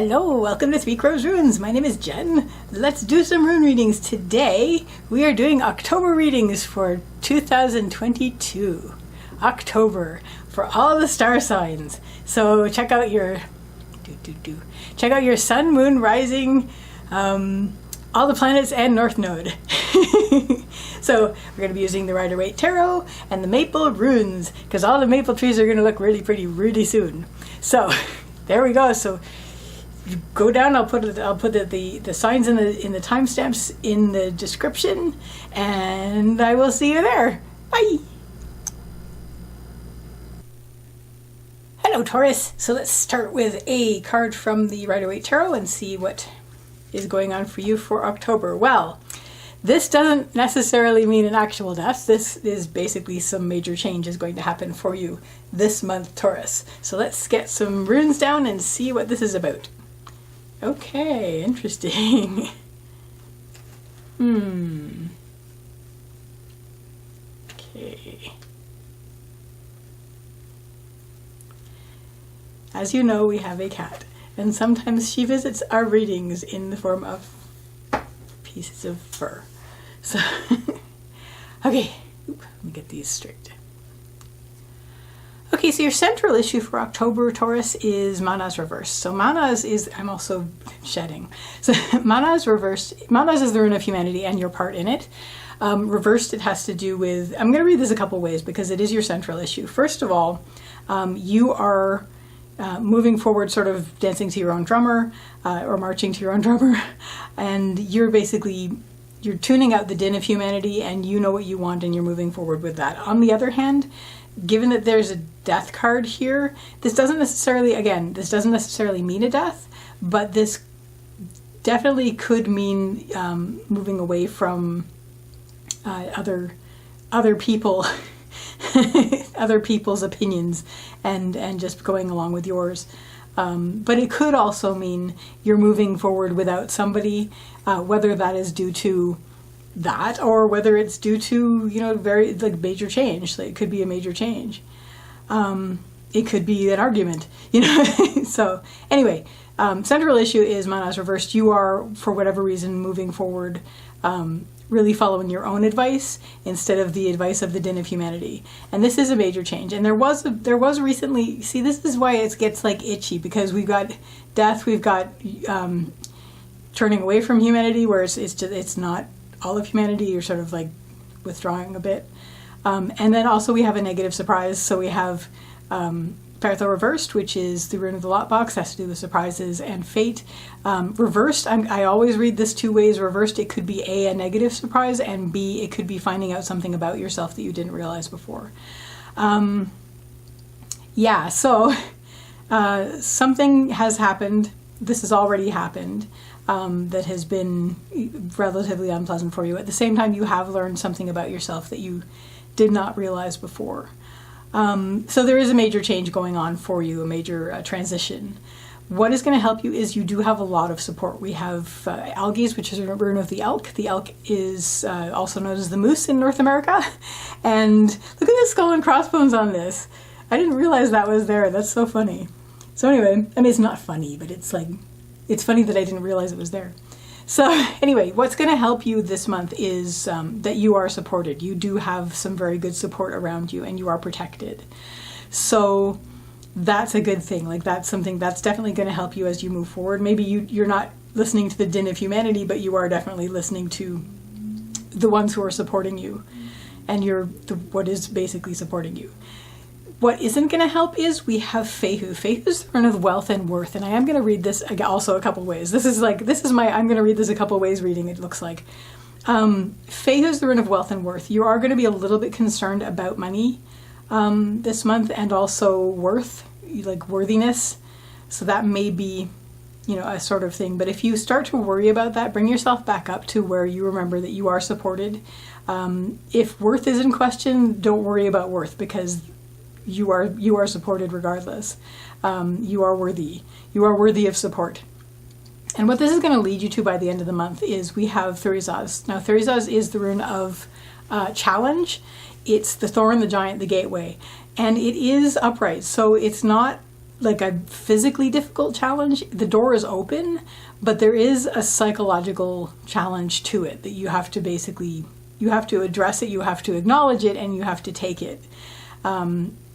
Hello, welcome to Three Crows Runes. My name is Jen. Let's do some rune readings. Today we are doing October readings for 2022. October for all the star signs. So check out your check out your sun, moon, rising, all the planets and North Node. So we're going to be using the Rider-Waite Tarot and the Maple runes because all the maple trees are going to look really pretty really soon. So there we go. So you go down. I'll put the signs in the timestamps in the description, and I will see you there. Bye. Hello, Taurus. So let's start with a card from the Rider-Waite Tarot and see what is going on for you for October. Well, this doesn't necessarily mean an actual death. This is basically some major change is going to happen for you this month, Taurus. So let's get some runes down and see what this is about. Okay, interesting. Okay. As you know, we have a cat, and sometimes she visits our readings in the form of pieces of fur. So, okay, let me get these straight. Okay, so your central issue for October, Taurus, is Mana's reversed. So Mana's is, I'm also shedding. So Mana's reversed. Mana's is the rune of humanity and your part in it. Reversed, it has to do with, I'm going to read this a couple ways because it is your central issue. First of all, you are moving forward, sort of dancing to your own drummer or marching to your own drummer. And you're basically, you're tuning out the din of humanity and you know what you want and you're moving forward with that. On the other hand, given that there's a death card here, this doesn't necessarily, again, this doesn't necessarily mean a death, but this definitely could mean moving away from other people, other people's opinions, and just going along with yours. But it could also mean you're moving forward without somebody, whether that is due to that or whether it's due to, you know, very like major change. Like, it could be a major change. It could be an argument, you know. So anyway, central issue is Mana's reversed. You are, for whatever reason, moving forward, really following your own advice instead of the advice of the din of humanity. And this is a major change. And there was recently, see, this is why it gets like itchy, because we've got death, we've got turning away from humanity, where it's not all of humanity, you're sort of like withdrawing a bit. And then also we have a negative surprise. So we have Partho reversed, which is the rune of the lot box, has to do with surprises and fate. Reversed, I always read this two ways. Reversed, it could be a negative surprise, and B, it could be finding out something about yourself that you didn't realize before. Yeah, so something has happened. This has already happened. That has been relatively unpleasant for you. At the same time, you have learned something about yourself that you did not realize before. So there is a major change going on for you, a major transition. What is going to help you is you do have a lot of support. We have Algaes, which is a rune of the elk. The elk is also known as the moose in North America. And look at the skull and crossbones on this. I didn't realize that was there. That's so funny. So anyway, I mean, it's not funny, but it's like, it's funny that I didn't realize it was there. So anyway, what's going to help you this month is that you are supported. You do have some very good support around you and you are protected. So that's a good thing. Like, that's something that's definitely going to help you as you move forward. Maybe you're not listening to the din of humanity, but you are definitely listening to the ones who are supporting you. And you're what is basically supporting you. What isn't going to help is we have Fehu. Fehu is the rune of wealth and worth, and I am going to read this also a couple ways. I'm going to read this a couple ways reading, it looks like. Fehu is the rune of wealth and worth. You are going to be a little bit concerned about money this month, and also worth, like worthiness. So that may be, you know, a sort of thing. But if you start to worry about that, bring yourself back up to where you remember that you are supported. If worth is in question, don't worry about worth, because you are supported regardless. You are worthy. You are worthy of support. And what this is going to lead you to by the end of the month is we have Thurizaz. Now, Thurizaz is the rune of challenge. It's the thorn, the giant, the gateway. And it is upright. So it's not like a physically difficult challenge. The door is open, but there is a psychological challenge to it that you have to basically, you have to address it, you have to acknowledge it, and you have to take it.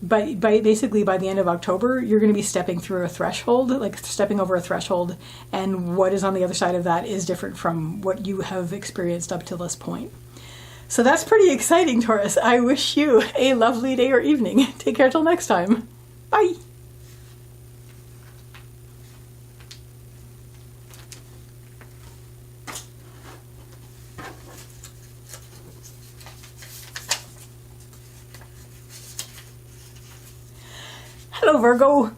But basically by the end of October, you're going to be stepping through a threshold, like stepping over a threshold, and what is on the other side of that is different from what you have experienced up to this point. So that's pretty exciting, Taurus. I wish you a lovely day or evening. Take care till next time. Bye. Hello, Virgo.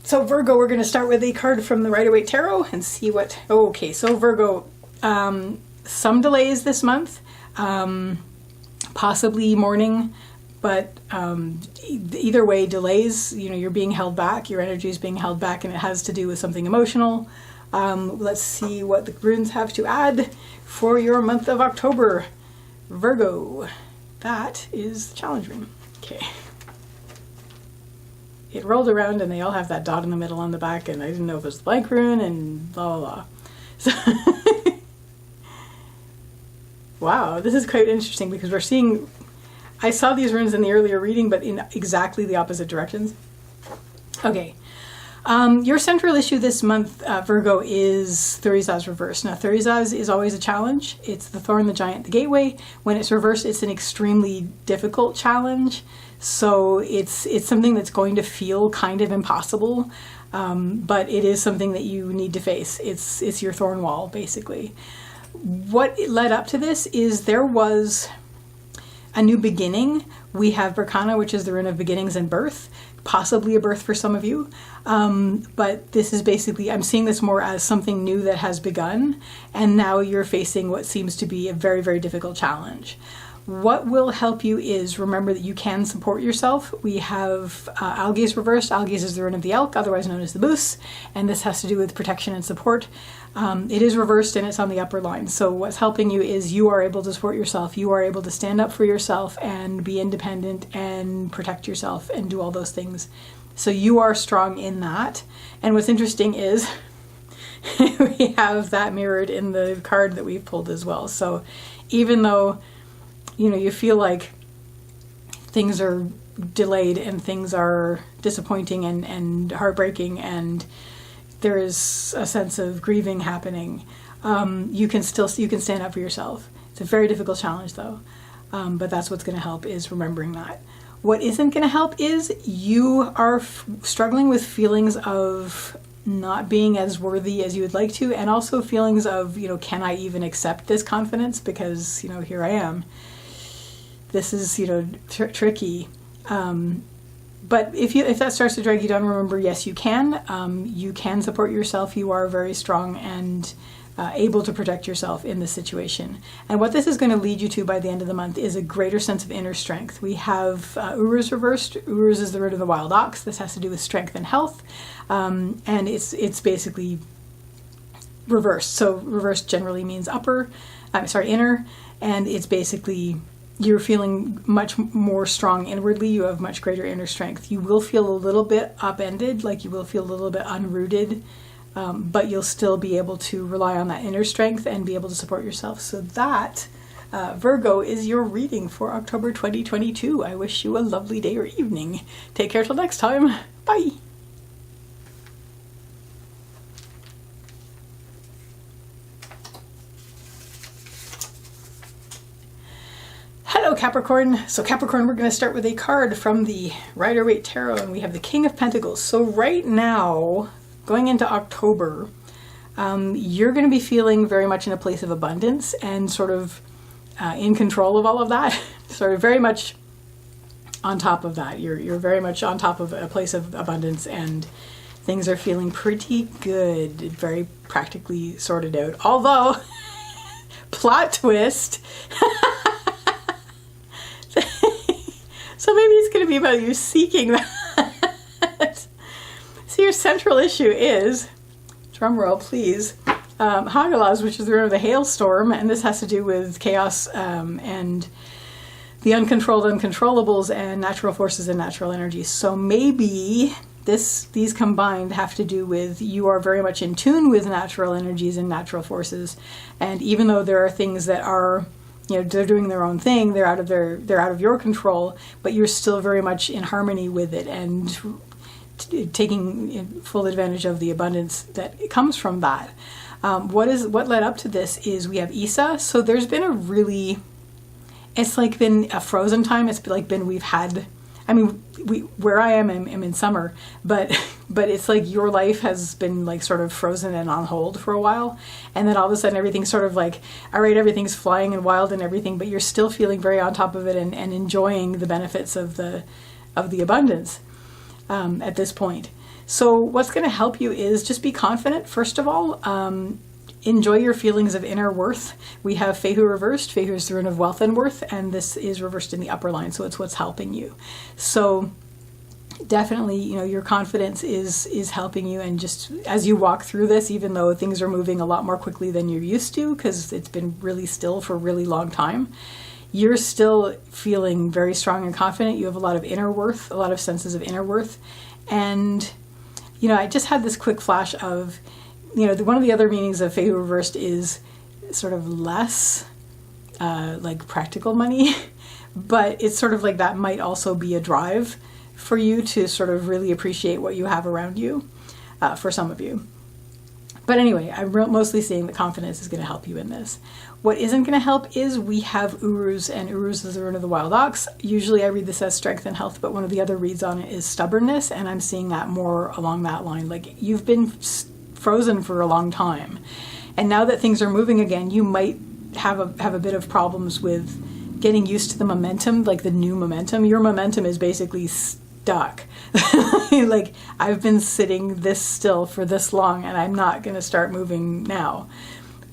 So Virgo, we're going to start with a card from the Rider-Waite Tarot and see what... Oh, okay, so Virgo, some delays this month, possibly mourning, but either way, delays, you know, you're being held back, your energy is being held back, and it has to do with something emotional. Let's see what the runes have to add for your month of October. Virgo, that is the challenge rune. Okay. It rolled around and they all have that dot in the middle on the back, and I didn't know if it was the blank rune and blah, blah, blah. So wow, this is quite interesting because we're seeing, I saw these runes in the earlier reading, but in exactly the opposite directions. Okay. Your central issue this month, Virgo, is Thurisaz reverse. Now, Thurisaz is always a challenge. It's the thorn, the giant, the gateway. When it's reversed, it's an extremely difficult challenge. So it's something that's going to feel kind of impossible, but it is something that you need to face. It's your thorn wall, basically. What led up to this is there was a new beginning. We have Berkana, which is the rune of beginnings and birth, possibly a birth for some of you. But this is basically, I'm seeing this more as something new that has begun, and now you're facing what seems to be a very, very difficult challenge. What will help you is remember that you can support yourself. We have Algaze reversed. Algaze is the rune of the elk, otherwise known as the moose, and this has to do with protection and support. It is reversed and it's on the upper line. So what's helping you is you are able to support yourself. You are able to stand up for yourself and be independent and protect yourself and do all those things. So you are strong in that. And what's interesting is we have that mirrored in the card that we've pulled as well. So even though, you know, you feel like things are delayed and things are disappointing and heartbreaking, and there is a sense of grieving happening, you can stand up for yourself. It's a very difficult challenge though, but that's what's going to help, is remembering that. What isn't going to help is you are struggling with feelings of not being as worthy as you would like to, and also feelings of, you know, can I even accept this confidence, because, you know, here I am. This is, you know, tricky. But if that starts to drag you down, remember, yes, you can. You can support yourself. You are very strong and able to protect yourself in this situation. And what this is going to lead you to by the end of the month is a greater sense of inner strength. We have Uruz reversed. Uruz is the root of the wild ox. This has to do with strength and health. And it's basically reversed. So reversed generally means inner. And it's basically, you're feeling much more strong inwardly. You have much greater inner strength. You will feel a little bit upended, like you will feel a little bit unrooted, but you'll still be able to rely on that inner strength and be able to support yourself. So that, Virgo, is your reading for October 2022. I wish you a lovely day or evening. Take care till next time. Bye. Hello, Capricorn. So Capricorn, we're going to start with a card from the Rider-Waite Tarot, and we have the King of Pentacles. So right now, going into October, you're going to be feeling very much in a place of abundance and sort of in control of all of that. Sort of very much on top of that. You're very much on top of a place of abundance, and things are feeling pretty good, very practically sorted out. Although, plot twist, so maybe it's going to be about you seeking that. So your central issue is, drumroll please, Hagalaz, which is the rune of the hailstorm, and this has to do with chaos and the uncontrolled uncontrollables and natural forces and natural energy. So maybe these combined have to do with you are very much in tune with natural energies and natural forces. And even though there are things that are, they're doing their own thing, they're out of your control, but you're still very much in harmony with it and taking full advantage of the abundance that comes from that. What led up to this is we have Isa. So there's been it's like been a frozen time. It's like we've had, where I am, I'm in summer, but it's like your life has been like sort of frozen and on hold for a while. And then all of a sudden everything's sort of like, all right, everything's flying and wild and everything, but you're still feeling very on top of it and enjoying the benefits of the abundance at this point. So what's going to help you is just be confident, first of all. Enjoy your feelings of inner worth. We have Fehu reversed. Fehu is the rune of wealth and worth, and this is reversed in the upper line, so it's what's helping you. So definitely, your confidence is helping you, and just as you walk through this, even though things are moving a lot more quickly than you're used to, because it's been really still for a really long time, you're still feeling very strong and confident. You have a lot of inner worth, a lot of senses of inner worth. And, I just had this quick flash of, one of the other meanings of Fehu reversed is sort of less like practical money, but it's sort of like that might also be a drive for you to sort of really appreciate what you have around you, for some of you. But anyway, I'm mostly seeing that confidence is going to help you in this. What isn't going to help is we have Uruz, and Uruz is the rune of the wild ox. Usually I read this as strength and health, but one of the other reads on it is stubbornness, and I'm seeing that more along that line. Like, you've been frozen for a long time, and now that things are moving again, you might have a bit of problems with getting used to the momentum, like the new momentum. Your momentum is basically stuck. Like, I've been sitting this still for this long and I'm not going to start moving now,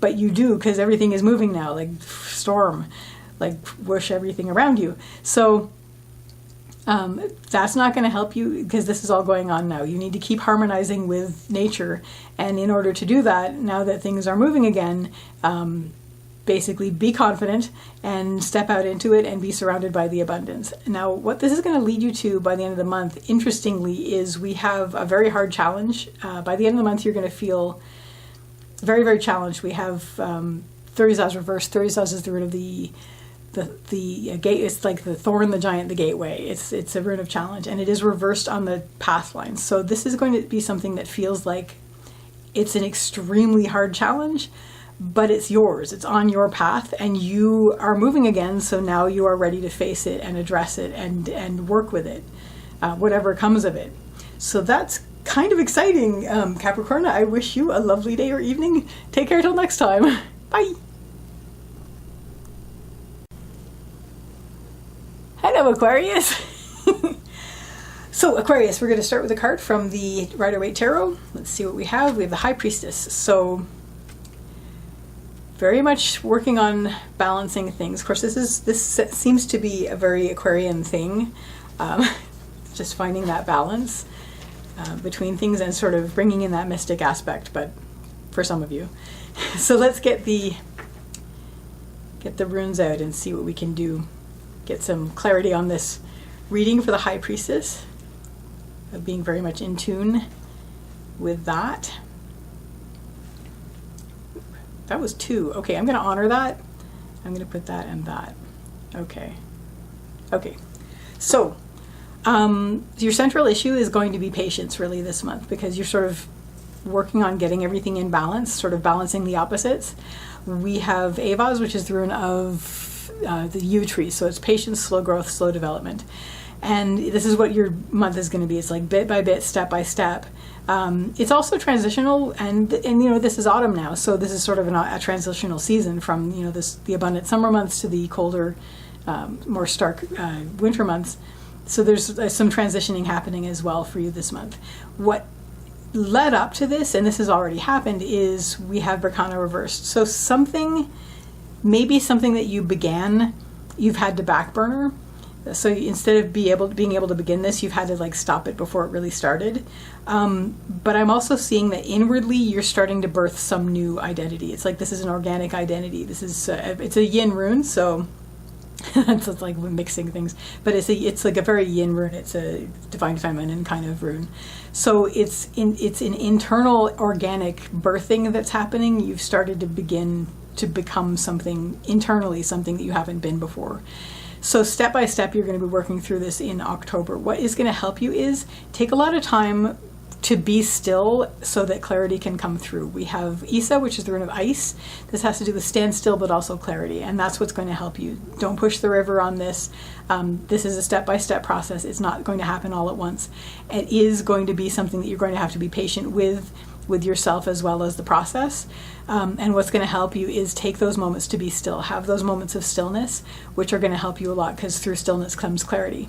but you do, because everything is moving now, like storm, like whoosh everything around you. So that's not going to help you, because this is all going on now. You need to keep harmonizing with nature. And in order to do that, now that things are moving again, basically be confident and step out into it and be surrounded by the abundance. Now, what this is going to lead you to by the end of the month, interestingly, is we have a very hard challenge. By the end of the month, you're going to feel very, very challenged. We have Thurisaz reversed. Thurisaz is the root of the gate. It's like the thorn, the giant, the gateway. It's a rune of challenge, and it is reversed on the path line. So this is going to be something that feels like it's an extremely hard challenge, but it's yours. It's on your path, and you are moving again. So now you are ready to face it and address it and work with it, whatever comes of it. So that's kind of exciting, Capricorn. I wish you a lovely day or evening. Take care till next time. Bye. Hello, Aquarius. So Aquarius, we're going to start with a card from the Rider-Waite Tarot. Let's see what we have. We have the High Priestess. So very much working on balancing things. Of course, this seems to be a very Aquarian thing. Just finding that balance between things and sort of bringing in that mystic aspect, but for some of you. So let's get the runes out and see what we can do. Get some clarity on this reading for the High Priestess, of being very much in tune with that. That was 2. Okay, I'm going to honor that. I'm going to put that and that. Okay. So your central issue is going to be patience, really, this month, because you're sort of working on getting everything in balance, sort of balancing the opposites. We have Avaz, which is the rune of the yew tree. So it's patience, slow growth, slow development. And this is what your month is going to be. It's like bit by bit, step by step. It's also transitional, and this is autumn now, so this is sort of a transitional season from the abundant summer months to the colder, more stark winter months. So there's some transitioning happening as well for you this month. What led up to this, and this has already happened, is we have Berkana reversed. So maybe something that you began, you've had to back burner. So instead of being able to begin this, you've had to stop it before it really started. But I'm also seeing that inwardly you're starting to birth some new identity. It's like this is an organic identity. This is it's a yin rune, so It's like mixing things, but it's like a very yin rune. It's a divine feminine kind of rune. So it's an internal organic birthing that's happening. You've started to begin to become something internally, something that you haven't been before. So step by step, you're going to be working through this in October. What is going to help you is take a lot of time to be still so that clarity can come through. We have Isa, which is the rune of ice. This has to do with standstill, but also clarity, and that's what's going to help you. Don't push the river on this. This is a step-by-step process. It's not going to happen all at once. It is going to be something that you're going to have to be patient with yourself as well as the process. And what's going to help you is take those moments to be still. Have those moments of stillness, which are going to help you a lot, because through stillness comes clarity.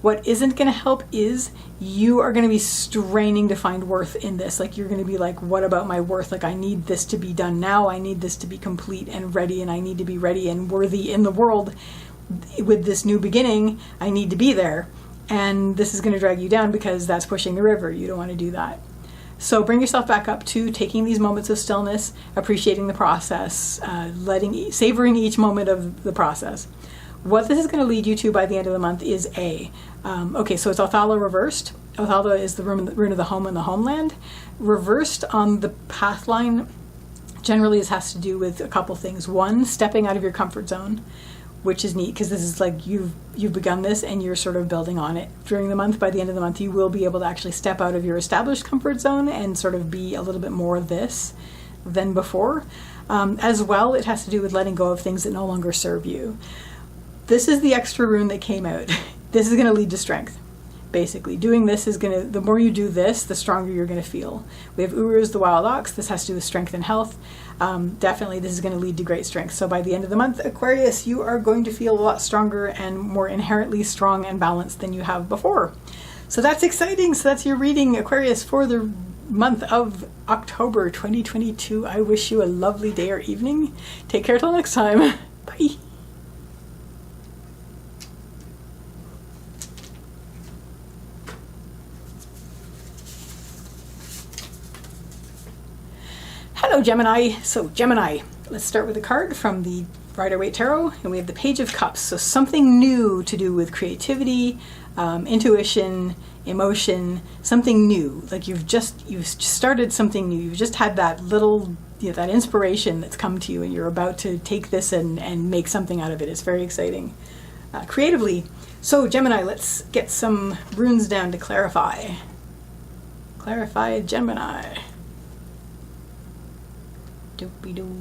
What isn't going to help is you are going to be straining to find worth in this. Like, you're going to be like, what about my worth? Like, I need this to be done now. I need this to be complete and ready, and I need to be ready and worthy in the world with this new beginning. I need to be there. And this is going to drag you down because that's pushing the river. You don't want to do that. So bring yourself back up to taking these moments of stillness, appreciating the process, savoring each moment of the process. What this is going to lead you to by the end of the month is okay, so it's Othala reversed. Othala is the rune of the home and the homeland. Reversed on the path line generally this has to do with a couple things. One, stepping out of your comfort zone, which is neat because this is like you've begun this and you're sort of building on it. During the month, by the end of the month, you will be able to actually step out of your established comfort zone and sort of be a little bit more this than before. As well, it has to do with letting go of things that no longer serve you. This is the extra rune that came out. This is going to lead to strength. Basically, doing this is going to, the more you do this, the stronger you're going to feel. We have Uruz, the wild ox. This has to do with strength and health. Definitely, this is going to lead to great strength. So by the end of the month, Aquarius, you are going to feel a lot stronger and more inherently strong and balanced than you have before. So that's exciting. So that's your reading, Aquarius, for the month of October 2022. I wish you a lovely day or evening. Take care till next time. Bye. Hello, Gemini. So Gemini, let's start with a card from the Rider-Waite Tarot, and we have the Page of Cups. So something new to do with creativity, intuition, emotion, something new. Like you've started something new. You've just had that little, that inspiration that's come to you, and you're about to take this and make something out of it. It's very exciting, creatively. So Gemini, let's get some runes down to clarify. Clarify, Gemini. Doopy-doo.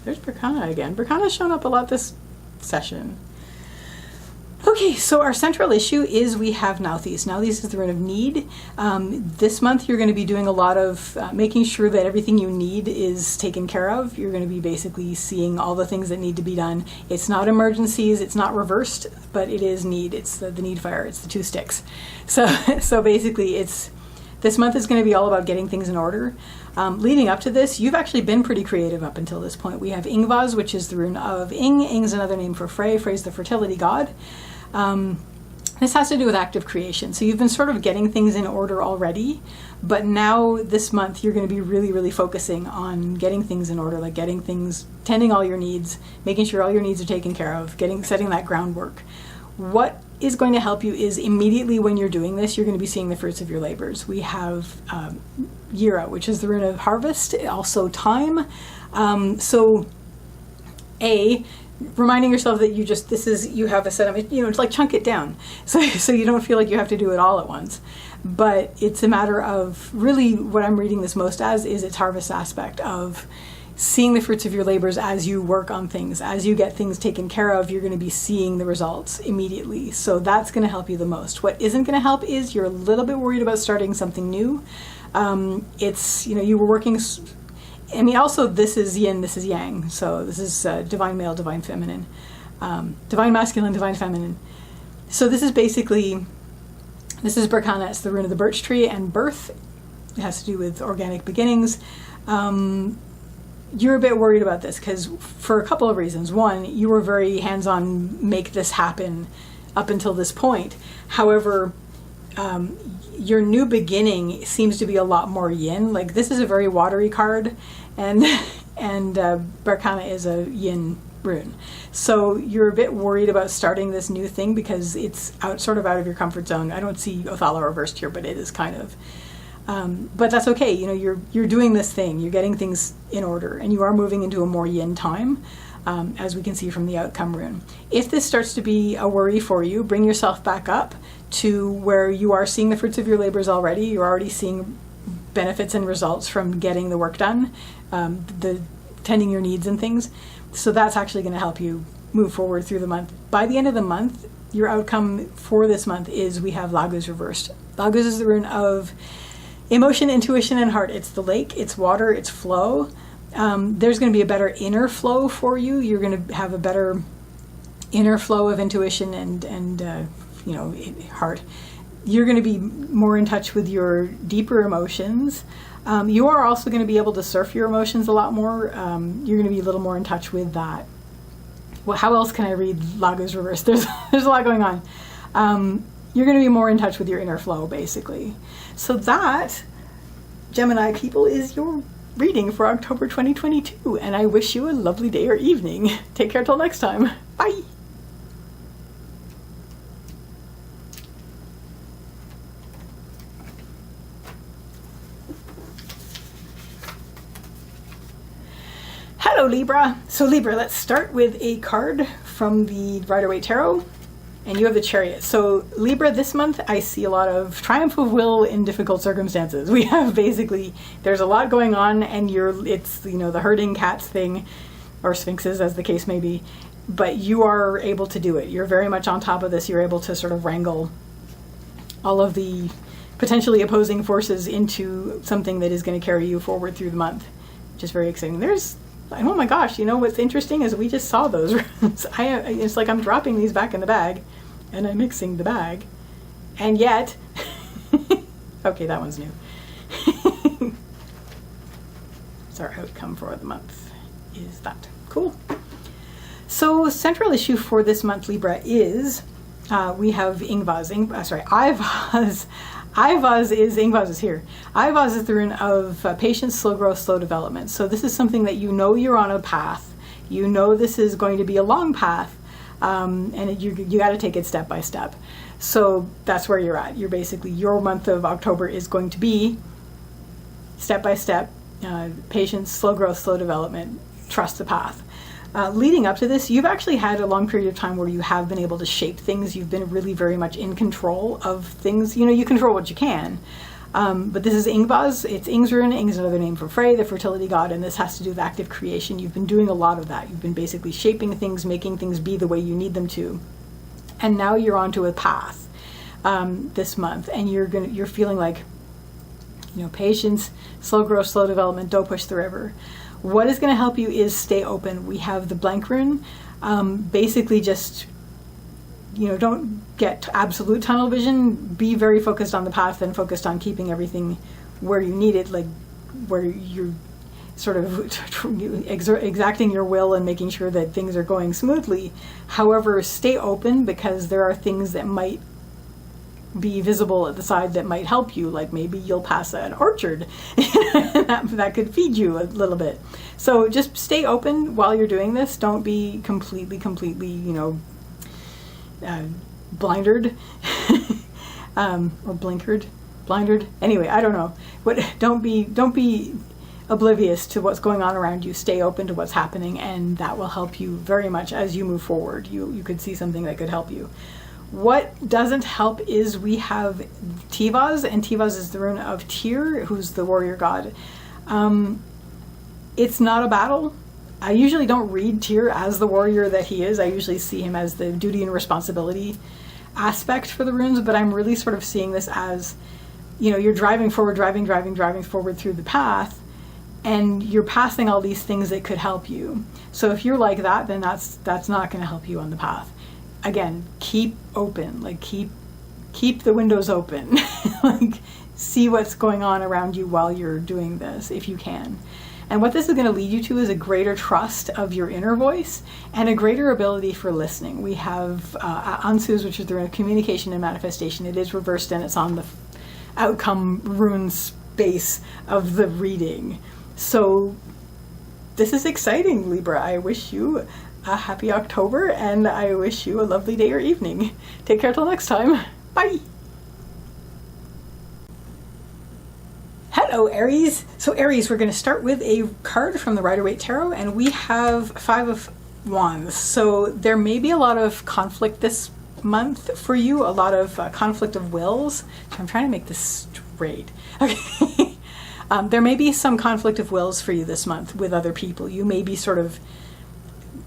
There's Berkana again. Berkana's shown up a lot this session. Okay, so our central issue is we have Nauthiz. Nauthiz is the rune of need. This month you're going to be doing a lot of making sure that everything you need is taken care of. You're going to be basically seeing all the things that need to be done. It's not emergencies, it's not reversed, but it is need. It's the need fire, it's the two sticks. So basically this month is going to be all about getting things in order. Leading up to this, you've actually been pretty creative up until this point. We have Ingvaz, which is the rune of Ing. Ing's another name for Frey. Frey's the fertility god. This has to do with active creation. So you've been sort of getting things in order already, but now this month you're going to be really, really focusing on getting things in order, like getting things, tending all your needs, making sure all your needs are taken care of, setting that groundwork. What is going to help you is immediately when you're doing this, you're going to be seeing the fruits of your labors. We have Yira, which is the rune of harvest, also time. Reminding yourself that you have a set of, it's like chunk it down. So you don't feel like you have to do it all at once. But it's a matter of really what I'm reading this most as is its harvest aspect of seeing the fruits of your labors as you work on things. As you get things taken care of, you're going to be seeing the results immediately. So that's going to help you the most. What isn't going to help is you're a little bit worried about starting something new. You were working, also this is yin, this is yang. So this is divine male, divine feminine, divine masculine, divine feminine. So this is Berkana. It's the rune of the birch tree and birth. It has to do with organic beginnings. You're a bit worried about this because for a couple of reasons. One, you were very hands-on, make this happen up until this point. However, your new beginning seems to be a lot more yin. Like, this is a very watery card, and Berkana is a yin rune. So you're a bit worried about starting this new thing because it's sort of out of your comfort zone. I don't see Othala reversed here, but it is kind of. But that's okay. You know, you're doing this thing. You're getting things in order, and you are moving into a more yin time, as we can see from the outcome rune. If this starts to be a worry for you, bring yourself back up to where you are seeing the fruits of your labors already. You're already seeing benefits and results from getting the work done, the tending your needs and things. So that's actually going to help you move forward through the month. By the end of the month, your outcome for this month is we have Laguz reversed. Laguz is the rune of emotion, intuition, and heart. It's the lake, it's water, it's flow. There's going to be a better inner flow for you. You're going to have a better inner flow of intuition and heart. You're going to be more in touch with your deeper emotions. You are also going to be able to surf your emotions a lot more. You're going to be a little more in touch with that. Well, how else can I read Laguz reverse? There's a lot going on. You're going to be more in touch with your inner flow, basically. So that, Gemini people, is your reading for October 2022. And I wish you a lovely day or evening. Take care till next time. Bye. Hello, Libra. So Libra, let's start with a card from the Rider-Waite Tarot, and you have the Chariot. So Libra, this month I see a lot of triumph of will in difficult circumstances. We have basically, there's a lot going on, and it's the herding cats thing, or sphinxes as the case may be, but you are able to do it. You're very much on top of this. You're able to sort of wrangle all of the potentially opposing forces into something that is going to carry you forward through the month, which is very exciting. Oh my gosh, what's interesting is we just saw those runes. It's like I'm dropping these back in the bag and I'm mixing the bag. And yet, okay, that one's new. So our outcome for the month is that. Cool. So central issue for this month, Libra, is we have Ingvaz. Ivaz. Ingvaz is here. Ivaz is the rune of patience, slow growth, slow development. So this is something that you're on a path. This is going to be a long path, and you got to take it step by step. So that's where you're at. Your month of October is going to be step by step, patience, slow growth, slow development, trust the path. Leading up to this, you've actually had a long period of time where you have been able to shape things. You've been really very much in control of things. You control what you can. But this is Ingvaz. It's Ing's rune. Ing is another name for Frey, the fertility god, and this has to do with active creation. You've been doing a lot of that. You've been basically shaping things, making things be the way you need them to. And now you're onto a path this month, and you're feeling like, patience, slow growth, slow development, don't push the river. What is going to help you is stay open. We have the blank rune. Basically just, don't get absolute tunnel vision. Be very focused on the path and focused on keeping everything where you need it, like where you're sort of exacting your will and making sure that things are going smoothly. However, stay open because there are things that might be visible at the side that might help you, like maybe you'll pass an orchard that could feed you a little bit. So just stay open while you're doing this. Don't be completely blindered or blindered. Anyway, I don't know. Don't be oblivious to what's going on around you. Stay open to what's happening, and that will help you very much as you move forward. You could see something that could help you. What doesn't help is we have Tivaz, and Tivaz is the rune of Tyr, who's the warrior god. It's not a battle. I usually don't read Tyr as the warrior that he is. I usually see him as the duty and responsibility aspect for the runes, but I'm really sort of seeing this as, you're driving forward through the path, and you're passing all these things that could help you. So if you're like that, then that's not going to help you on the path. Again, keep open, keep the windows open, see what's going on around you while you're doing this, if you can. And what this is going to lead you to is a greater trust of your inner voice and a greater ability for listening. We have Ansus, which is the rune of communication and manifestation. It is reversed and it's on the outcome rune space of the reading. So this is exciting, Libra. I wish you a happy October and I wish you a lovely day or evening. Take care till next time. Bye. Hello, Aries. So Aries, we're going to start with a card from the Rider-Waite Tarot, and we have 5 of Wands. So there may be a lot of conflict this month for you, a lot of conflict of wills. So I'm trying to make this straight. Okay. There may be some conflict of wills for you this month with other people. You may be sort of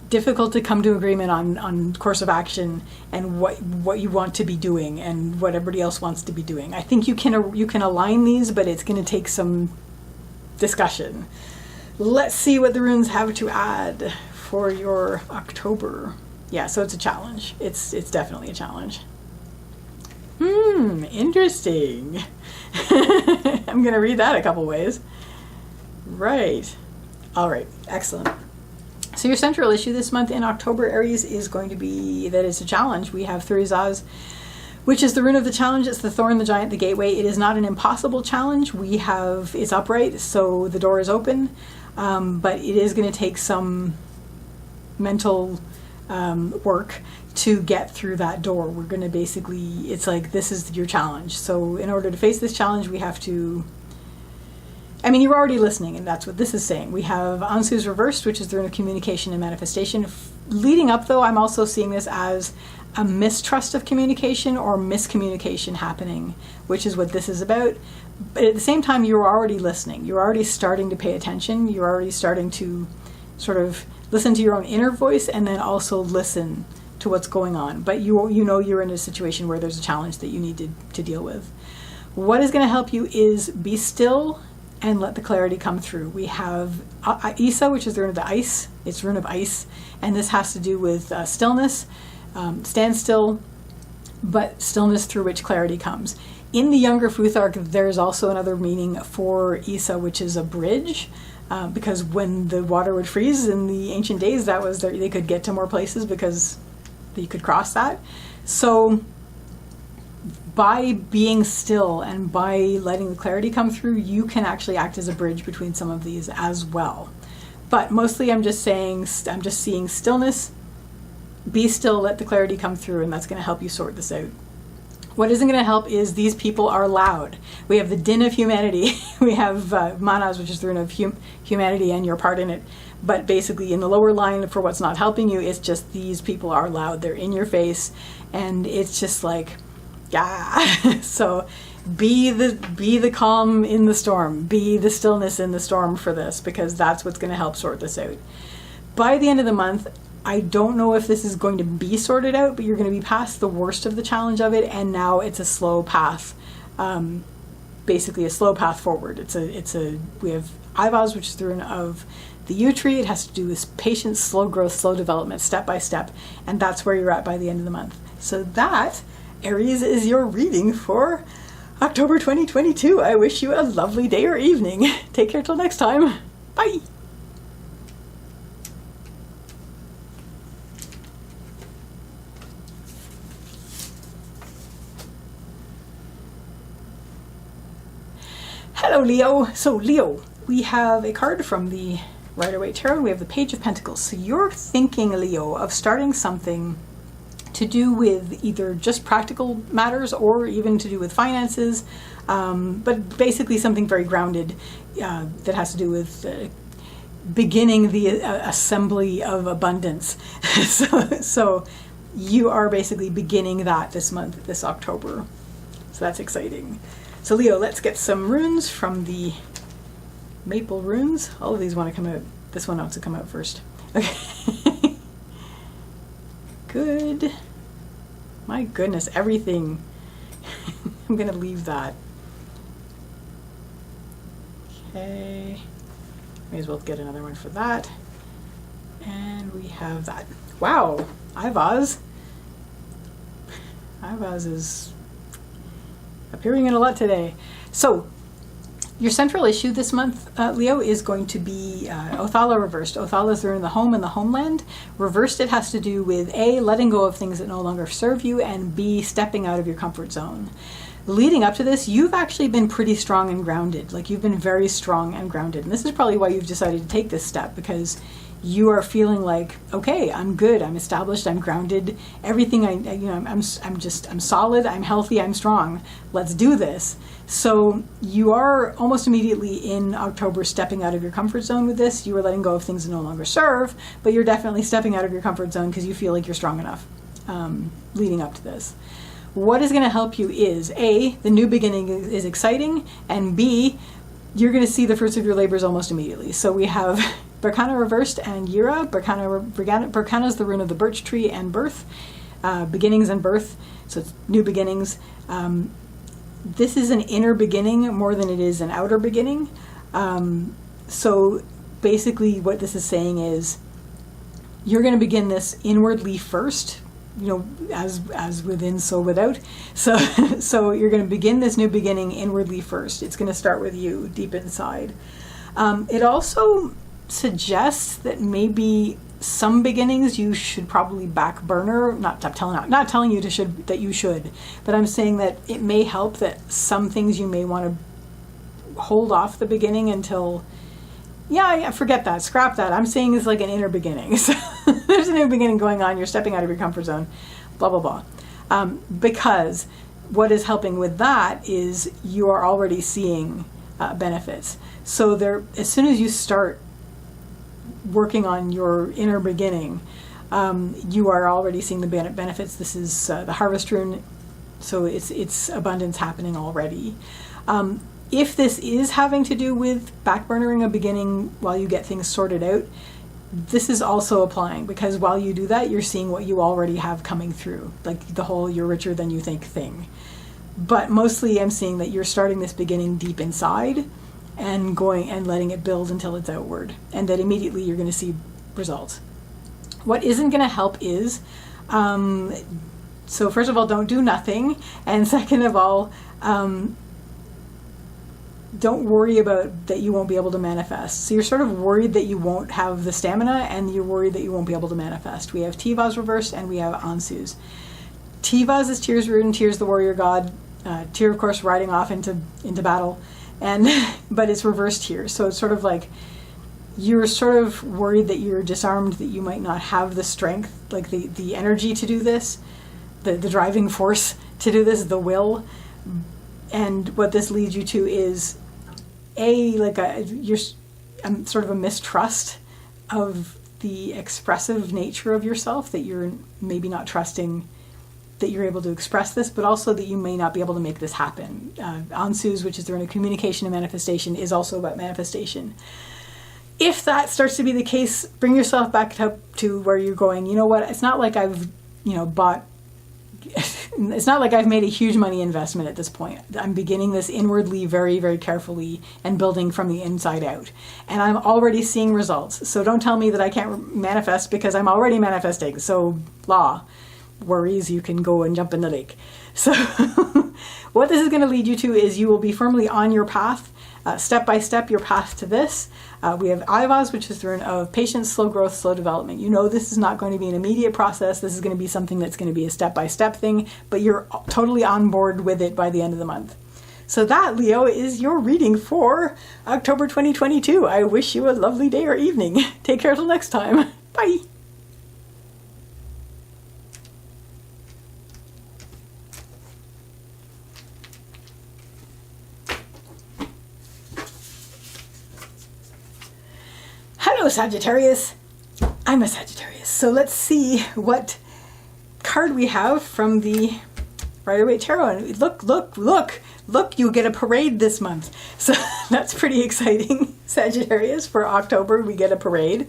difficult to come to agreement on course of action and what you want to be doing and what everybody else wants to be doing. I think you can align these, but it's going to take some discussion. Let's see what the runes have to add for your October. Yeah, so it's a challenge. It's definitely a challenge. Interesting. I'm going to read that a couple ways. Right. All right. Excellent. So your central issue this month in October, Aries, is going to be that it's a challenge. We have Thurizaz, which is the rune of the challenge. It's the thorn, the giant, the gateway. It is not an impossible challenge. It's upright, so the door is open, but it is going to take some mental work to get through that door. We're going to basically, it's like, this is your challenge. So in order to face this challenge, we have to, I mean, you're already listening, and that's what this is saying. We have Ansu's reversed, which is the rune of communication and manifestation. Leading up, though, I'm also seeing this as a mistrust of communication or miscommunication happening, which is what this is about. But at the same time, you're already listening. You're already starting to pay attention. You're already starting to sort of listen to your own inner voice and then also listen to what's going on. But you know you're in a situation where there's a challenge that you need to deal with. What is going to help you is be still and let the clarity come through. We have Isa, which is the rune of the ice. It's rune of ice, and this has to do with stillness, stand still, but stillness through which clarity comes. In the younger Futhark, there's also another meaning for Isa, which is a bridge, because when the water would freeze in the ancient days, that was they could get to more places because you could cross that. So by being still and by letting the clarity come through, you can actually act as a bridge between some of these as well. But mostly I'm just seeing stillness, be still, let the clarity come through, and that's going to help you sort this out. What isn't going to help is these people are loud. We have the din of humanity. We have Manas, which is the rune of humanity and your part in it. But basically in the lower line for what's not helping you, it's just these people are loud. They're in your face, and it's just like, yeah. So be the calm in the storm, be the stillness in the storm for this, because that's what's going to help sort this out. By the end of the month, I don't know if this is going to be sorted out, but you're going to be past the worst of the challenge of it, and now it's a slow path, basically a slow path forward. We have Ivaz, which is the rune of the yew tree. It has to do with patience, slow growth, slow development, step by step, and that's where you're at by the end of the month. So that, Aries, is your reading for October 2022. I wish you a lovely day or evening. Take care till next time. Bye. Hello, Leo. So Leo, we have a card from the Rider-Waite Tarot. We have the Page of Pentacles. So you're thinking, Leo, of starting something to do with either just practical matters or even to do with finances, but basically something very grounded that has to do with beginning the assembly of abundance. so you are basically beginning that this month, this October. So that's exciting. So Leo, let's get some runes from the maple runes. All of these want to come out. This one wants to come out first. Okay. Good. My goodness, everything. I'm going to leave that. Okay. May as well get another one for that. And we have that. Wow. Ivaz. Ivaz is appearing in a lot today. So Your central issue this month, Leo, is going to be Othala reversed. Othalas are in the home and the homeland. Reversed, it has to do with A, letting go of things that no longer serve you, and B, stepping out of your comfort zone. Leading up to this, you've actually been pretty strong and grounded. Like, you've been very strong and grounded. And this is probably why you've decided to take this step, because you are feeling like, okay, I'm good, I'm established, I'm grounded, everything I'm solid, I'm healthy, I'm strong. Let's do this. So you are almost immediately in October stepping out of your comfort zone with this. You are letting go of things that no longer serve, but you're definitely stepping out of your comfort zone because you feel like you're strong enough leading up to this. What is going to help you is A, the new beginning is exciting, and B, you're going to see the fruits of your labors almost immediately. So we have Berkana reversed and Yira. Berkana is the rune of the birch tree and birth, beginnings and birth. So it's new beginnings. This is an inner beginning more than it is an outer beginning. So basically what this is saying is you're going to begin this inwardly first, as within, so without. So you're going to begin this new beginning inwardly first. It's going to start with you deep inside. It also suggests that maybe some beginnings you should probably back burner. Not telling you that you should, but I'm saying that it may help that some things you may want to hold off the beginning until. Yeah, forget that. Scrap that. I'm saying it's like an inner beginning. So there's a new beginning going on. You're stepping out of your comfort zone. Blah blah blah. Because what is helping with that is you are already seeing benefits. So as soon as you start working on your inner beginning, you are already seeing the benefits. This is the harvest rune, so it's abundance happening already. If this is having to do with backburnering a beginning while you get things sorted out, this is also applying, because while you do that, you're seeing what you already have coming through, like the whole "you're richer than you think" thing. But mostly I'm seeing that you're starting this beginning deep inside and going and letting it build until it's outward, and that immediately you're going to see results. What isn't going to help is, so first of all, don't do nothing, and second of all, don't worry about that you won't be able to manifest. So you're sort of worried that you won't have the stamina, and you're worried that you won't be able to manifest. We have Tivas reversed and we have Ansus. Tivas is Tyr's rune, Tyr's the warrior god. Tyr, of course, riding off into battle, but it's reversed here. So it's sort of like you're sort of worried that you're disarmed, that you might not have the strength, like the energy to do this, the driving force to do this, the will. And what this leads you to is sort of a mistrust of the expressive nature of yourself, that you're maybe not trusting that you're able to express this, but also that you may not be able to make this happen. Ansus, which is the rune of communication and manifestation, is also about manifestation. If that starts to be the case, bring yourself back up to where you're going, you know what, it's not like I've it's not like I've made a huge money investment at this point. I'm beginning this inwardly very, very carefully and building from the inside out. And I'm already seeing results. So don't tell me that I can't manifest, because I'm already manifesting. So worries, you can go and jump in the lake. So what this is going to lead you to is you will be firmly on your path, step by step, your path to this. We have Ivaz, which is the rune of patience, slow growth, slow development. You know this is not going to be an immediate process. This is going to be something that's going to be a step-by-step thing, but you're totally on board with it by the end of the month. So that, Leo, is your reading for October 2022. I wish you a lovely day or evening. Take care till next time. Bye. Hello, Sagittarius. I'm a Sagittarius. So let's see what card we have from the Rider-Waite Tarot. And look, you get a parade this month. So that's pretty exciting, Sagittarius. For October, we get a parade.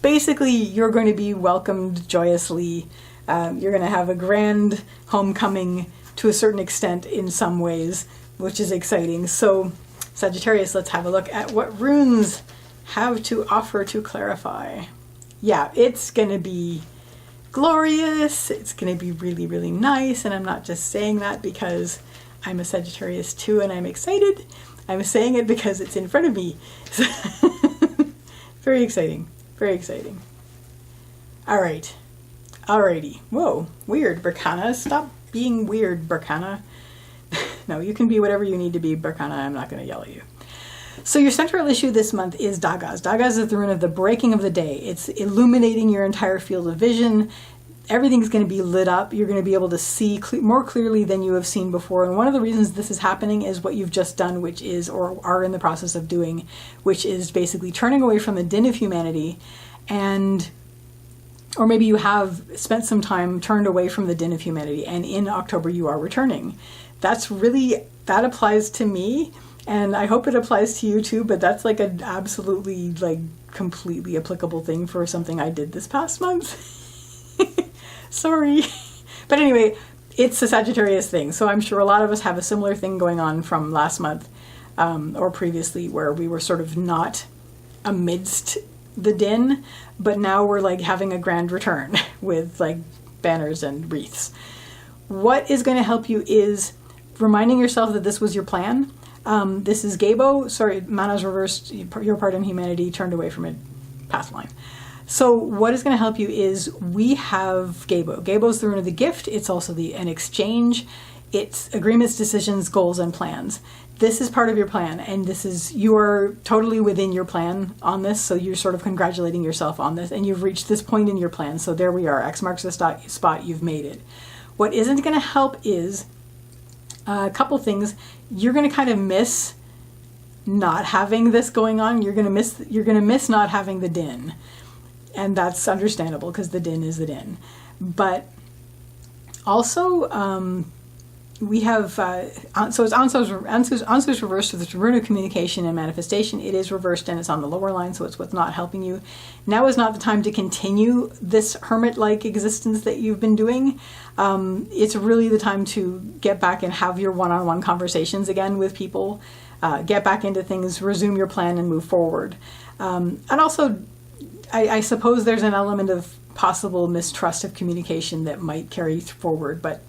Basically, you're going to be welcomed joyously. You're going to have a grand homecoming to a certain extent in some ways, which is exciting. So, Sagittarius, let's have a look at what runes have to offer to clarify. Yeah, it's going to be glorious. It's going to be really, really nice. And I'm not just saying that because I'm a Sagittarius too and I'm excited. I'm saying it because it's in front of me. Very exciting. Very exciting. All right. Alrighty. Whoa. Weird, Berkana. Stop being weird, Berkana. No, you can be whatever you need to be, Berkana. I'm not going to yell at you. So your central issue this month is Dagas. Dagas is the rune of the breaking of the day. It's illuminating your entire field of vision. Everything's going to be lit up. You're going to be able to see more clearly than you have seen before. And one of the reasons this is happening is what you've just done, which is, or are in the process of doing, which is basically turning away from the din of humanity, and or maybe you have spent some time turned away from the din of humanity, and in October you are returning. That applies to me, and I hope it applies to you too, but that's like an absolutely, like, completely applicable thing for something I did this past month. Sorry. But anyway, it's a Sagittarius thing, so I'm sure a lot of us have a similar thing going on from last month, or previously, where we were sort of not amidst the din, but now we're like having a grand return with like banners and wreaths. What is going to help you is reminding yourself that this was your plan. This is Gabo. Sorry, Mana's reversed. Your part in humanity turned away from it. Path line. So what is going to help you is we have Gabo. Gabo's the rune of the gift. It's also an exchange. It's agreements, decisions, goals, and plans. This is part of your plan, and you are totally within your plan on this, so you're sort of congratulating yourself on this, and you've reached this point in your plan, so there we are. X marks the spot, you've made it. What isn't going to help is a couple things. You're going to kind of miss not having this going on. You're going to miss not having the din. And that's understandable because the din is the din. But also, we have, so it's Ansu's reversed with its rune of communication and manifestation. It is reversed and it's on the lower line, so it's what's not helping you. Now is not the time to continue this hermit-like existence that you've been doing. It's really the time to get back and have your one-on-one conversations again with people. Get back into things, resume your plan, and move forward. And also, I suppose there's an element of possible mistrust of communication that might carry forward, but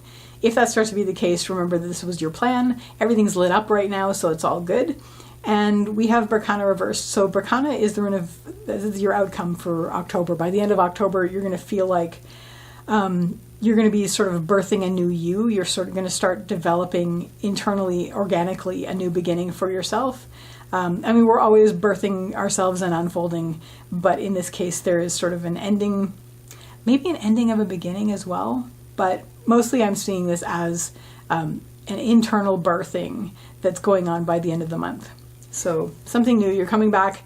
if that starts to be the case, remember that this was your plan. Everything's lit up right now, so it's all good. And we have Berkana reversed. So Berkana is the rune of, this is your outcome for October. By the end of October, you're going to feel like you're going to be sort of birthing a new you. You're sort of going to start developing internally, organically, a new beginning for yourself. I mean, we're always birthing ourselves and unfolding, but in this case, there is sort of an ending, maybe an ending of a beginning as well. But mostly I'm seeing this as an internal birthing that's going on by the end of the month. So something new, you're coming back,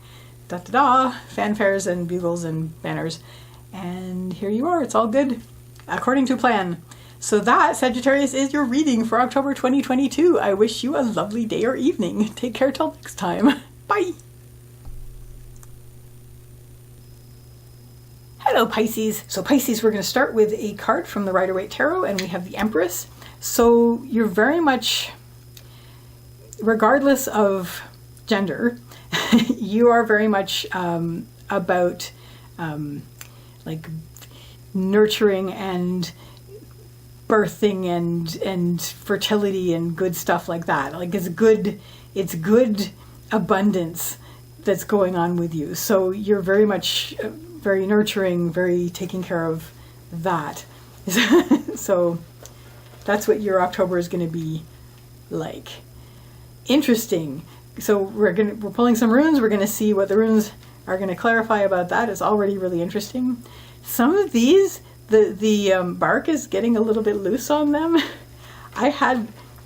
da-da-da, fanfares and bugles and banners. And here you are, it's all good, according to plan. So that, Sagittarius, is your reading for October 2022. I wish you a lovely day or evening. Take care till next time. Bye. Hello, Pisces. So Pisces, we're going to start with a card from the Rider-Waite Tarot, and we have the Empress. So you're very much, regardless of gender, you are very much about like nurturing and birthing and fertility and good stuff like that. Like it's good abundance that's going on with you. So you're very much very nurturing, very taking care of that. So that's what your October is going to be like. Interesting. So we're pulling some runes. We're going to see what the runes are going to clarify about that. It's already really interesting. Some of these, the bark is getting a little bit loose on them.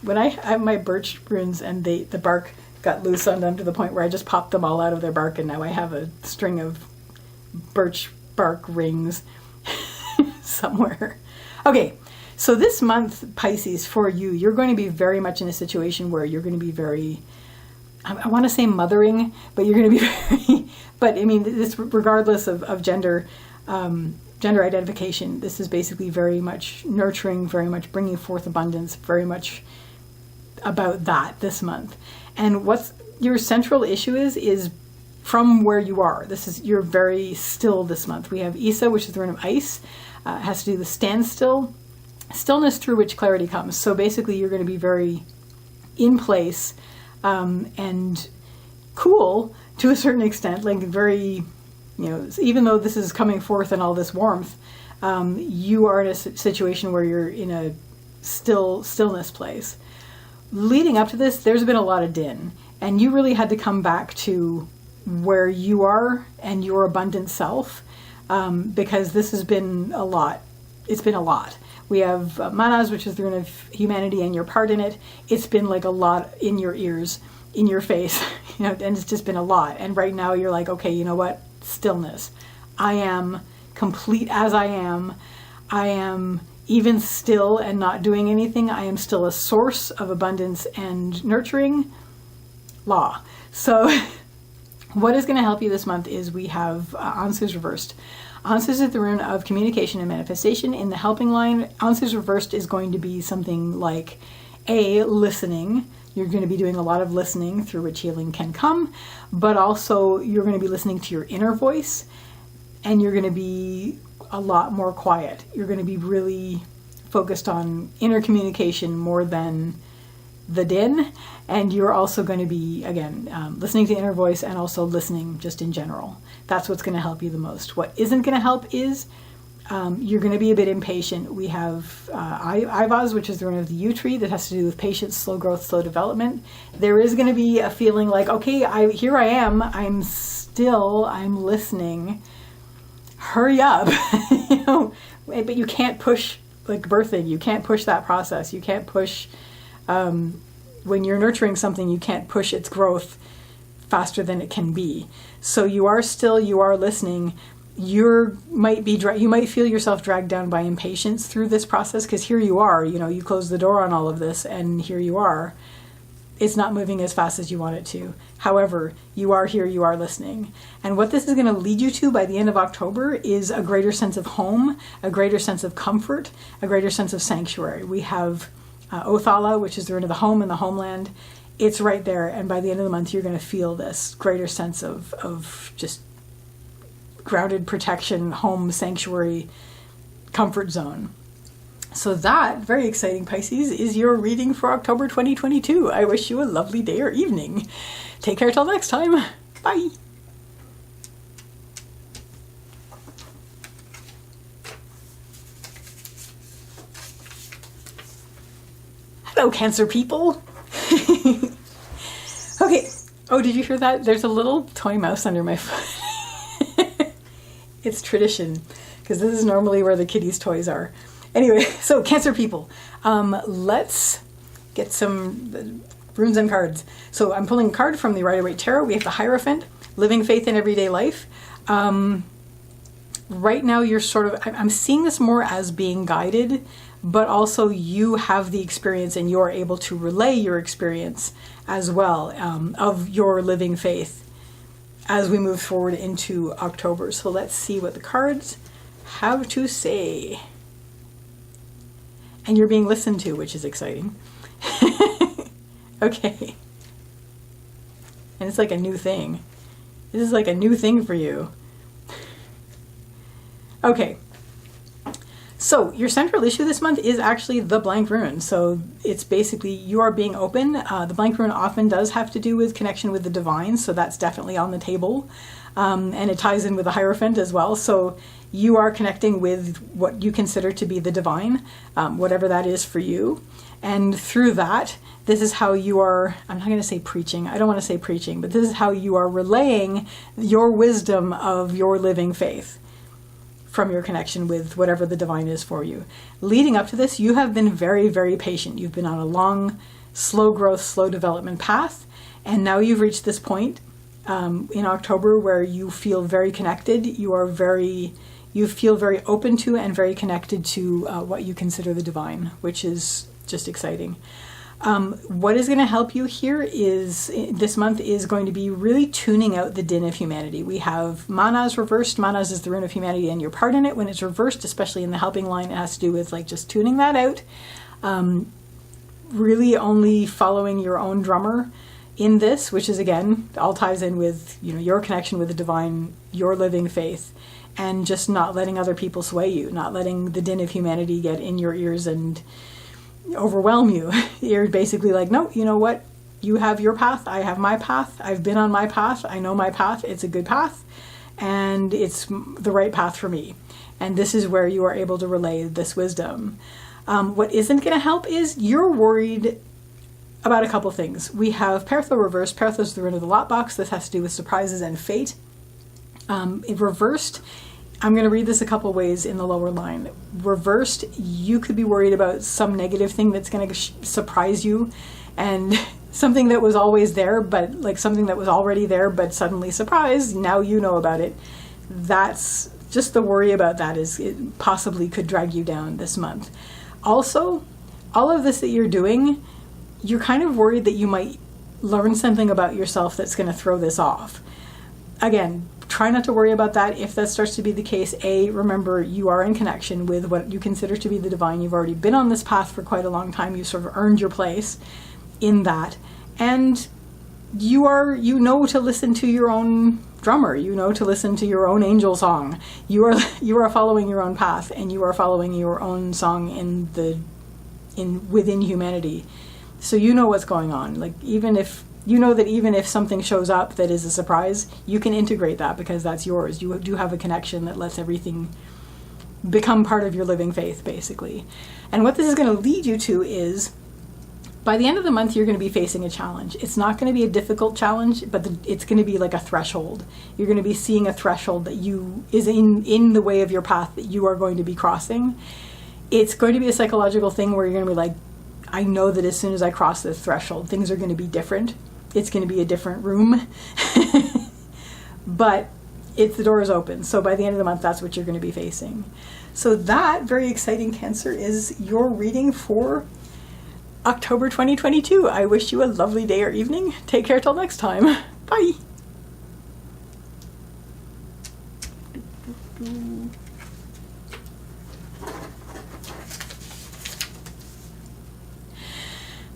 When I have my birch runes and the bark got loose on them to the point where I just popped them all out of their bark, and now I have a string of birch bark rings somewhere. Okay, so this month, Pisces, for you, you're going to be very much in a situation where you're going to be very, I want to say mothering, but you're going to be very, but I mean, this regardless of gender, gender identification, this is basically very much nurturing, very much bringing forth abundance, very much about that this month. And what's your central issue is from where you are. You're very still this month. We have Isa, which is the rune of ice. It has to do with standstill, stillness through which clarity comes. So basically you're going to be very in place, and cool to a certain extent, like very, even though this is coming forth in all this warmth, you are in a situation where you're in a stillness place. Leading up to this, there's been a lot of din, and you really had to come back to where you are and your abundant self, because this has been a lot. It's been a lot. We have Manas, which is the rune of humanity, and your part in it. It's been like a lot in your ears, in your face, and it's just been a lot. And right now you're like, okay, you know what? Stillness. I am complete as I am. I am even still and not doing anything. I am still a source of abundance and nurturing. Law. So what is going to help you this month is we have Ansu's reversed. Ansu's is the rune of communication and manifestation. In the helping line, Ansu's reversed is going to be something like listening. You're going to be doing a lot of listening through which healing can come, but also you're going to be listening to your inner voice, and you're going to be a lot more quiet. You're going to be really focused on inner communication more than the din, and you're also going to be, again, listening to the inner voice and also listening just in general. That's what's going to help you the most. What isn't going to help is you're going to be a bit impatient. We have Ivaz, which is the rune of the yew tree, that has to do with patience, slow growth, slow development. There is going to be a feeling like, okay, here I am. I'm listening. Hurry up. But you can't push, like birthing. You can't push that process. You can't push, when you're nurturing something, you can't push its growth faster than it can be. So you are listening. You might feel yourself dragged down by impatience through this process, because here you are, you closed the door on all of this, and here you are. It's not moving as fast as you want it to. However, you are here, you are listening. And what this is going to lead you to by the end of October is a greater sense of home, a greater sense of comfort, a greater sense of sanctuary. We have Othala, which is the rune of the home and the homeland. It's right there, and by the end of the month, you're going to feel this greater sense of just grounded protection, home, sanctuary, comfort zone. So that, very exciting, Pisces, is your reading for October 2022. I wish you a lovely day or evening. Take care till next time. Bye. Hello, Cancer people. Okay. Oh, did you hear that? There's a little toy mouse under my foot. It's tradition, because this is normally where the kitties' toys are. Anyway, so Cancer people, let's get some runes and cards. So I'm pulling a card from the Rider-Waite Tarot. We have the Hierophant, Living Faith in Everyday Life. Right now you're I'm seeing this more as being guided, but also you have the experience and you're able to relay your experience as well, of your living faith as we move forward into October. So let's see what the cards have to say. And you're being listened to, which is exciting. Okay. And it's like a new thing. This is like a new thing for you. Okay. So your central issue this month is actually the blank rune. So it's basically you are being open. The blank rune often does have to do with connection with the divine. So that's definitely on the table. And it ties in with the Hierophant as well. So you are connecting with what you consider to be the divine, whatever that is for you. And through that, this is how you are, I'm not going to say preaching, I don't want to say preaching, but this is how you are relaying your wisdom of your living faith from your connection with whatever the divine is for you. Leading up to this, you have been very, very patient. You've been on a long, slow growth, slow development path. And now you've reached this point in October where you feel very connected. You feel very open to and very connected to what you consider the divine, which is just exciting. What is going to help you here is, this month is going to be really tuning out the din of humanity. We have Manas reversed. Manas is the rune of humanity and your part in it. When it's reversed, especially in the helping line, it has to do with like just tuning that out. Really only following your own drummer in this, which is again, all ties in with, your connection with the divine, your living faith, and just not letting other people sway you, not letting the din of humanity get in your ears and overwhelm you. You're basically like, no, you know what? You have your path, I have my path, I've been on my path, I know my path, it's a good path, and it's the right path for me. And this is where you are able to relay this wisdom. What isn't going to help is you're worried about a couple things. We have Pertho reversed. Pertho is the rune of the lot box. This has to do with surprises and fate. In reversed, I'm going to read this a couple ways in the lower line. Reversed, you could be worried about some negative thing that's going to surprise you, and something that was always there, but like something that was already there, but suddenly surprise, now you know about it. That's just the worry about that, is it possibly could drag you down this month. Also, all of this that you're doing, you're kind of worried that you might learn something about yourself that's going to throw this off. Again, try not to worry about that. If that starts to be the case, remember you are in connection with what you consider to be the divine. You've already been on this path for quite a long time. You sort of earned your place in that. And you know to listen to your own drummer. You know to listen to your own angel song. You are following your own path, and you are following your own song within humanity. So you know what's going on. Like, even if something shows up that is a surprise, you can integrate that because that's yours. You do have a connection that lets everything become part of your living faith, basically. And what this is going to lead you to is, by the end of the month, you're going to be facing a challenge. It's not going to be a difficult challenge, but it's going to be like a threshold. You're going to be seeing a threshold that is in the way of your path that you are going to be crossing. It's going to be a psychological thing where you're going to be like, I know that as soon as I cross this threshold, things are going to be different. It's going to be a different room. But the door is open. So by the end of the month, that's what you're going to be facing. So that, very exciting, Cancer, is your reading for October 2022. I wish you a lovely day or evening. Take care till next time. Bye.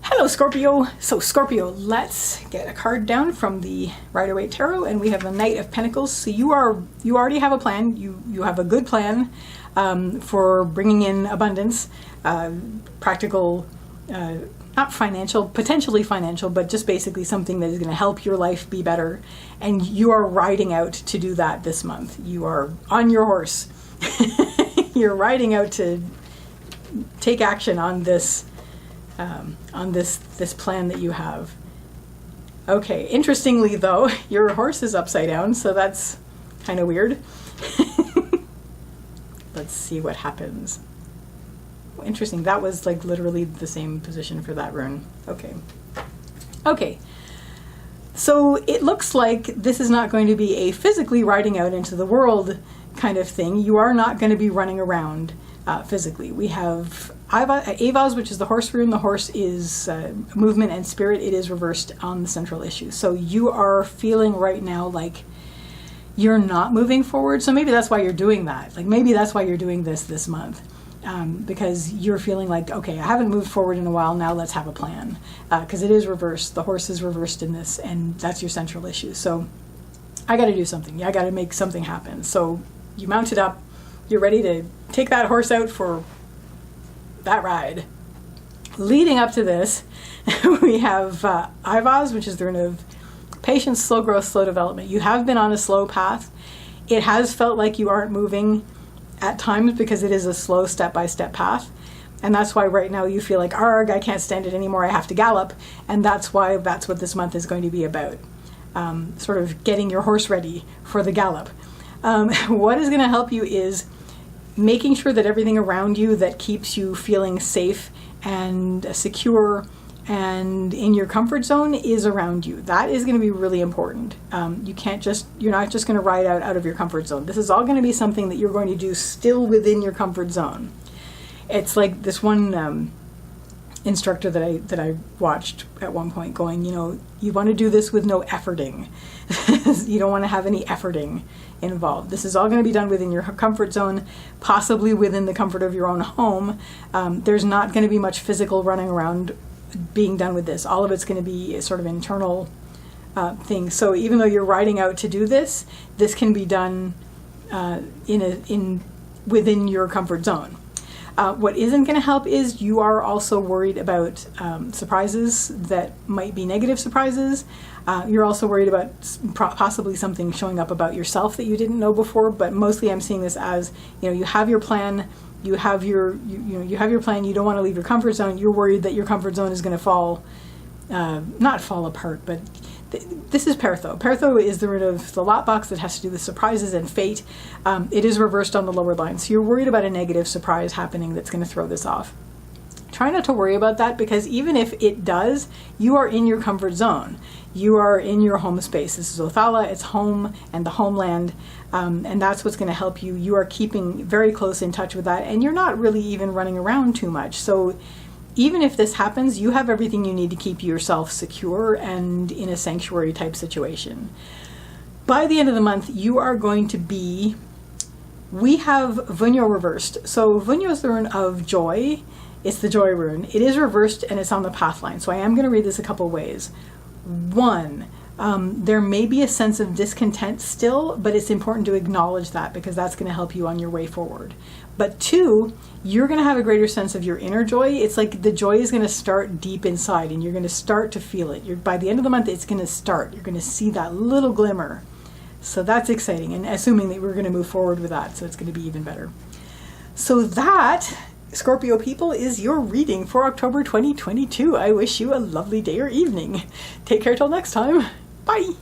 Hello, Scorpio. So Scorpio, let's get a card down from the Rider-Waite Tarot, and we have the Knight of Pentacles. So you already have a plan. You have a good plan for bringing in abundance, practical, not financial, potentially financial, but just basically something that is going to help your life be better. And you are riding out to do that this month. You are on your horse. You're riding out to take action on this plan that you have. Okay, interestingly though, your horse is upside down, so that's kind of weird. Let's see what happens. Interesting, that was like literally the same position for that rune. Okay, so it looks like this is not going to be a physically riding out into the world kind of thing. You are not going to be running around physically. We have Avaz, which is the horse rune. The horse is movement and spirit. It is reversed on the central issue. So you are feeling right now like you're not moving forward. So maybe that's why you're doing that. Like maybe that's why you're doing this month. Because you're feeling like, okay, I haven't moved forward in a while, now let's have a plan. Because it is reversed. The horse is reversed in this, and that's your central issue. So I got to do something. I got to make something happen. So you mount it up. You're ready to take that horse out for that ride. Leading up to this, we have Ivaz, which is the rune of patience, slow growth, slow development. You have been on a slow path. It has felt like you aren't moving at times because it is a slow step-by-step path. And that's why right now you feel like, arg, I can't stand it anymore, I have to gallop. And that's why that's what this month is going to be about. Sort of getting your horse ready for the gallop. What is going to help you is making sure that everything around you that keeps you feeling safe and secure and in your comfort zone is around you. That is going to be really important. You're not just going to ride out of your comfort zone. This is all going to be something that you're going to do still within your comfort zone. It's like this one instructor that I watched at one point going, you want to do this with no efforting. You don't want to have any efforting involved. This is all going to be done within your comfort zone, possibly within the comfort of your own home. There's not going to be much physical running around being done with this. All of it's going to be a sort of internal thing. So even though you're riding out to do this can be done within your comfort zone. What isn't going to help is you are also worried about surprises that might be negative surprises. You're also worried about possibly something showing up about yourself that you didn't know before, but mostly I'm seeing this as, you have your plan, you have your plan, you don't want to leave your comfort zone, you're worried that your comfort zone is going to not fall apart, but this is Pertho. Pertho is the root of the lot box that has to do with surprises and fate. It is reversed on the lower line, so you're worried about a negative surprise happening that's going to throw this off. Try not to worry about that, because even if it does, you are in your comfort zone. You are in your home space. This is Othala, it's home and the homeland, and that's what's going to help you. You are keeping very close in touch with that, and you're not really even running around too much. So even if this happens, you have everything you need to keep yourself secure and in a sanctuary type situation. By the end of the month, you are going to be, we have Vunyo reversed. So Vunyo is the rune of joy. It's the joy rune. It is reversed and it's on the path line. So I am going to read this a couple ways. One, there may be a sense of discontent still, but it's important to acknowledge that, because that's going to help you on your way forward. But two, you're going to have a greater sense of your inner joy. It's like the joy is going to start deep inside, and you're going to start to feel it. By the end of the month, it's going to start. You're going to see that little glimmer. So that's exciting, and assuming that we're going to move forward with that, so it's going to be even better. So that, Scorpio people, is your reading for October 2022. I wish you a lovely day or evening. Take care till next time. Bye.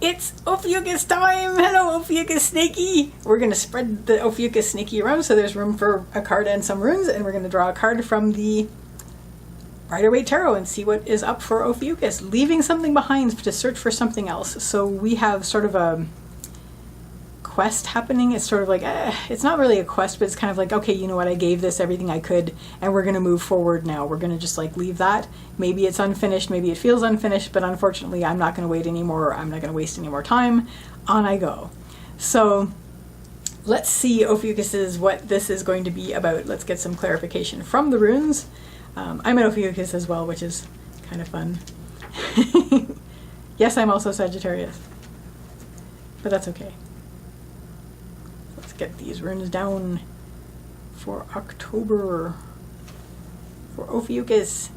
It's Ophiucu time! Hello, Ophiucu Snakey! We're going to spread the Ophiucu Snakey around so there's room for a card and some runes, and we're going to draw a card from the Rider-Waite Tarot and see what is up for Ophiucu. Leaving something behind to search for something else. So we have sort of a quest happening. It's sort of like, it's not really a quest, but it's kind of like, okay, you know what, I gave this everything I could, and we're going to move forward now. We're going to just like leave that. Maybe it's unfinished, maybe it feels unfinished, but unfortunately I'm not going to wait anymore. I'm not going to waste any more time. On I go. So let's see, Ophiucu's, what this is going to be about. Let's get some clarification from the runes. I'm an Ophiucu as well, which is kind of fun. Yes, I'm also Sagittarius, but that's okay. Let's get these runes down for October for Ophiucu.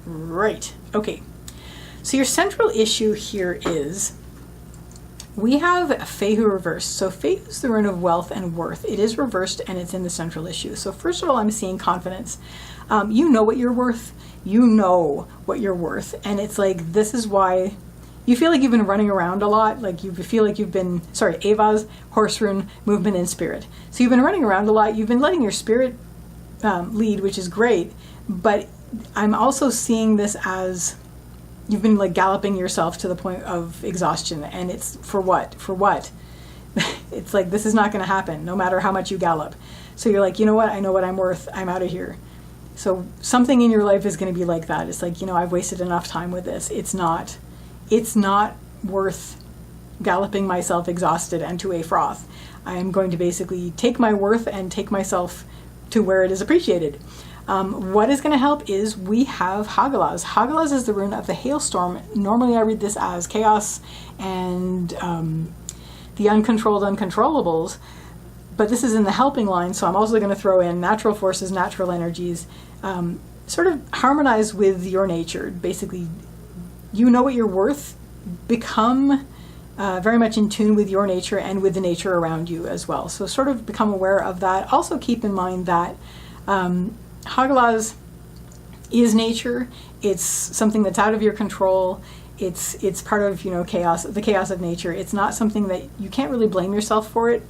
Right, okay. So your central issue here is we have Fehu reversed. So Fehu is the rune of wealth and worth. It is reversed and it's in the central issue. So first of all, I'm seeing confidence. You know what you're worth. You know what you're worth. And it's like, this is why you feel like you've been running around a lot. Like you feel like you've been, Ava's horse rune, movement and spirit. So you've been running around a lot. You've been letting your spirit lead, which is great. But I'm also seeing this as you've been like galloping yourself to the point of exhaustion, and it's for what? For what? It's like, this is not going to happen no matter how much you gallop. So you're like, you know what? I know what I'm worth. I'm out of here. So something in your life is going to be like that. It's like, I've wasted enough time with this. It's not worth galloping myself exhausted and to a froth. I am going to basically take my worth and take myself to where it is appreciated. What is going to help is we have Hagalaz. Hagalaz is the rune of the hailstorm. Normally I read this as chaos and the uncontrolled uncontrollables, but this is in the helping line, so I'm also going to throw in natural forces, natural energies, sort of harmonize with your nature. Basically, you know what you're worth. Become very much in tune with your nature and with the nature around you as well. So sort of become aware of that. Also keep in mind that Hagalaz is nature. It's something that's out of your control. It's part of, chaos, the chaos of nature. It's not something that you can't really blame yourself for it.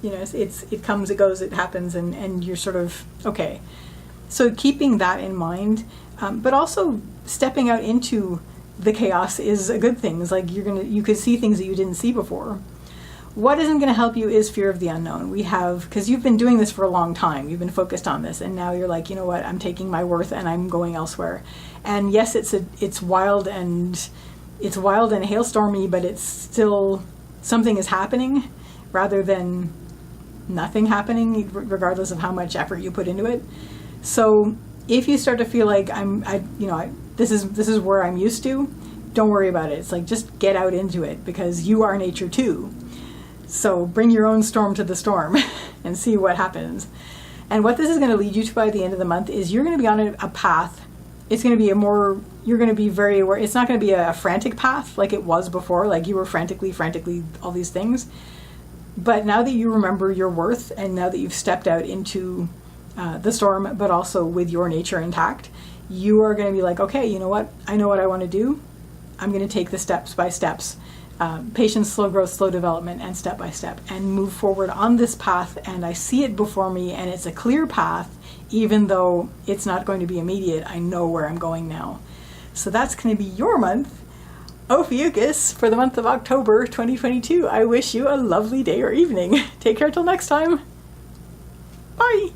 It comes, it goes, it happens, and you're sort of okay. So keeping that in mind, but also stepping out into the chaos is a good thing. It's like you could see things that you didn't see before. What isn't going to help you is fear of the unknown. Because you've been doing this for a long time. You've been focused on this, and now you're like, you know what? I'm taking my worth and I'm going elsewhere. And yes, it's wild and hailstormy, but it's still something is happening rather than nothing happening, regardless of how much effort you put into it. So if you start to feel like this is where I'm used to, don't worry about it. It's like, just get out into it, because you are nature too. So bring your own storm to the storm and see what happens. And what this is going to lead you to by the end of the month is you're going to be on a path. It's going to be you're going to be very aware. It's not going to be a frantic path like it was before, like you were frantically, all these things. But now that you remember your worth, and now that you've stepped out into the storm, but also with your nature intact, you are going to be like, okay, you know what? I know what I want to do. I'm going to take the steps by steps. Patience, slow growth, slow development, and step by step, and move forward on this path. And I see it before me, and it's a clear path, even though it's not going to be immediate. I know where I'm going now. So that's going to be your month, Ophiucu, for the month of October 2022. I wish you a lovely day or evening. Take care till next time. Bye.